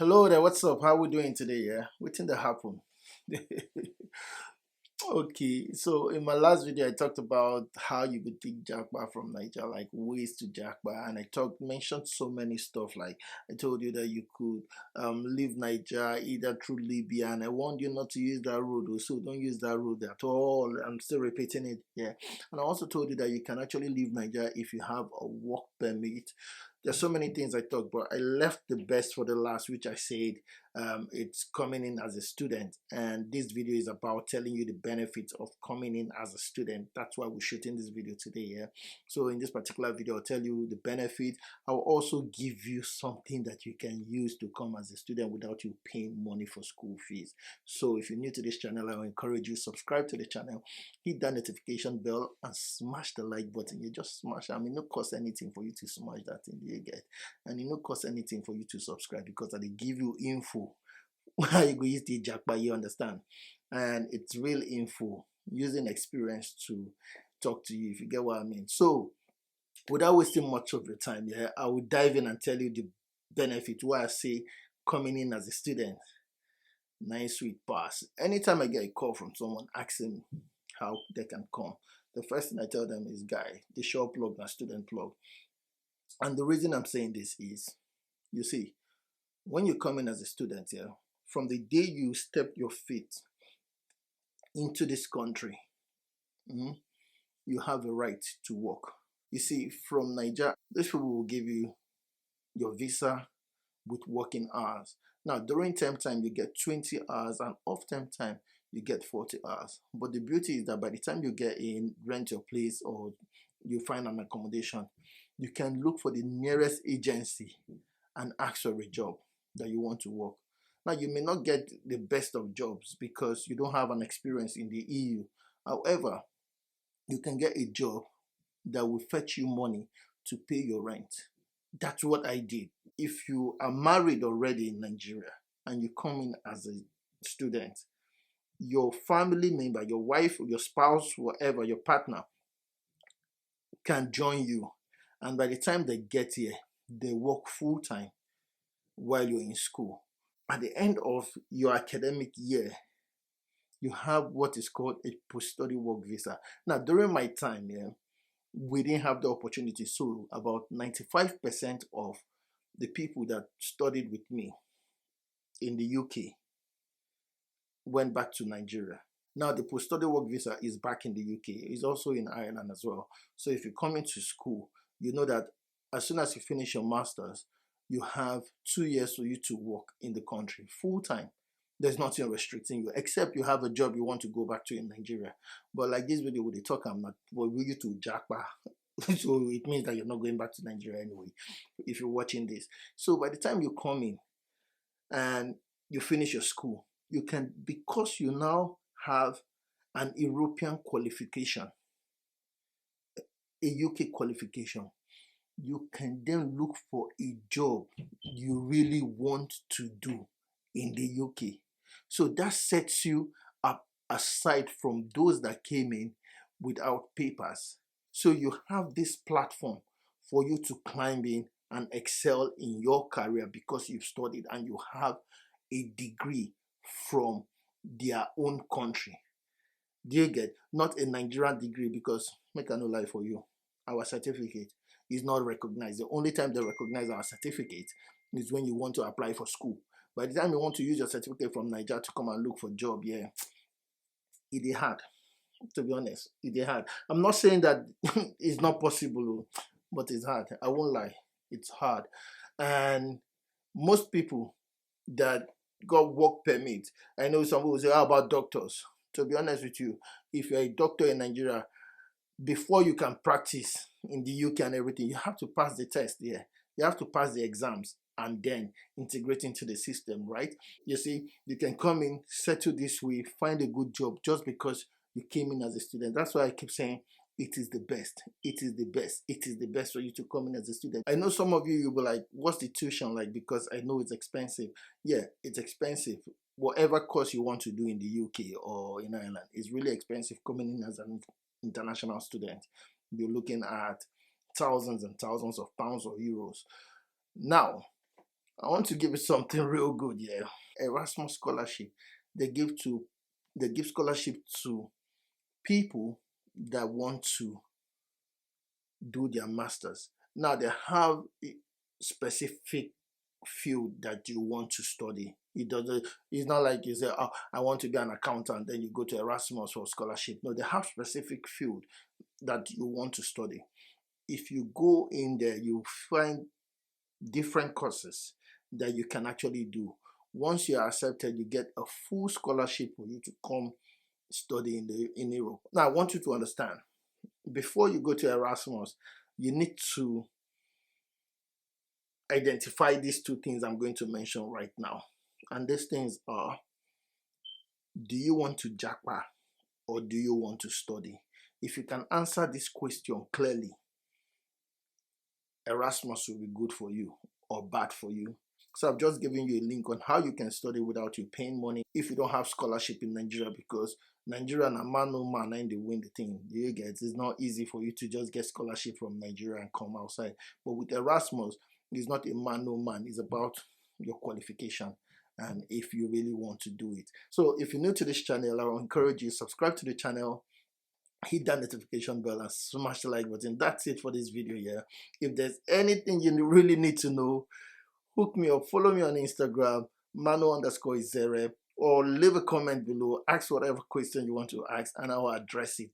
Hello there, what's up? How we doing today? Yeah, waiting to happen. Okay, so in my last video, I talked about how you could take Japa from Naija, like ways to Japa, and I mentioned so many stuff. Like I told you that you could leave Naija either through Libya, and I warned you not to use that road, so don't use that road at all. I'm still repeating it, yeah. And I also told you that you can actually leave Naija if you have a work permit. There's so many things I talked, but I left the best for the last, which I said it's coming in as a student. And this video is about telling you the benefits of coming in as a student. That's why we're shooting this video today. Yeah. So in this particular video, I'll tell you the benefit. I'll also give you something that you can use to come as a student without you paying money for school fees. So if you're new to this channel, I encourage you subscribe to the channel, hit that notification bell, and smash the like button. You just smash it. I mean, no cost anything for you to smash that thing you get, and it no cost anything for you to subscribe because they give you info how you go use the jackpot, you understand, and it's real info using experience to talk to you, if you get what I mean. So without wasting much of your time, yeah, I will dive in and tell you the benefit why I say coming in as a student, nice sweet pass. Anytime I get a call from someone asking how they can come, the first thing I tell them is, guy, the short plug and student plug. And the reason I'm saying this is, you see, when you come in as a student, yeah, from the day you step your feet into this country, you have a right to work. You see, from Nigeria, these people will give you your visa with working hours. Now, during term time, you get 20 hours, and off term time, you get 40 hours. But the beauty is that by the time you get in, rent your place, or you find an accommodation, you can look for the nearest agency and ask for a job that you want to work. Now, you may not get the best of jobs because you don't have an experience in the EU. However, you can get a job that will fetch you money to pay your rent. That's what I did. If you are married already in Nigeria and you come in as a student, your family member, your wife, your spouse, whatever, your partner can join you. And by the time they get here, they work full time while you're in school. At the end of your academic year, you have what is called a post-study work visa. Now, during my time, yeah, we didn't have the opportunity. So about 95% of the people that studied with me in the UK went back to Nigeria. Now the post-study work visa is back in the UK. It's also in Ireland as well. So if you come into school, you know that as soon as you finish your master's, you have 2 years for you to work in the country full time. There's nothing restricting you, except you have a job you want to go back to in Nigeria. But like this video with the talk, I'm not for you to Japa. So it means that you're not going back to Nigeria anyway, if you're watching this. So by the time you come in and you finish your school, you can, because you now have an European qualification, a UK qualification, you can then look for a job you really want to do in the UK. So that sets you up aside from those that came in without papers. So you have this platform for you to climb in and excel in your career because you've studied and you have a degree from their own country. Do you get? Not a Nigerian degree, because make I no lie for you, our certificate is not recognized. The only time they recognize our certificate is when you want to apply for school. By the time you want to use your certificate from Nigeria to come and look for a job, yeah, it is hard. To be honest, it is hard. I'm not saying that it's not possible, but it's hard. I won't lie, it's hard. And most people that got work permit, I know some people will say, how about doctors? To be honest with you, if you're a doctor in Nigeria, before you can practice in the UK and everything, you have to pass the test. Yeah, you have to pass the exams and then integrate into the system, right? You see, you can come in, settle this way, find a good job just because you came in as a student. That's why I keep saying it is the best. It is the best. It is the best for you to come in as a student. I know some of you, you'll be like, what's the tuition like? Because I know it's expensive. Yeah, it's expensive. Whatever course you want to do in the UK or in Ireland is really expensive coming in as an international student. You're looking at thousands and thousands of pounds or euros. Now, I want to give you something real good, yeah. Erasmus scholarship. They give to they give scholarship to people that want to do their masters. Now they have a specific field that you want to study. It doesn't. It's not like you say, "Oh, I want to be an accountant." Then you go to Erasmus for scholarship. No, they have specific field that you want to study. If you go in there, you find different courses that you can actually do. Once you are accepted, you get a full scholarship for you to come study in Europe. Now, I want you to understand, before you go to Erasmus, you need to identify these two things I'm going to mention right now. And these things are, do you want to japa or do you want to study? If you can answer this question clearly, Erasmus will be good for you or bad for you. So I've just given you a link on how you can study without you paying money if you don't have scholarship in Nigeria, because Nigeria and a man no man and they win the thing. You get it's not easy for you to just get scholarship from Nigeria and come outside. But with Erasmus, it's not a man no man, it's about your qualification and if you really want to do it. So if you're new to this channel, I will encourage you subscribe to the channel, hit that notification bell and smash the like button. That's it for this video here. If there's anything you really need to know, hook me up, follow me on Instagram, mano_zere, or leave a comment below, ask whatever question you want to ask and I will address it.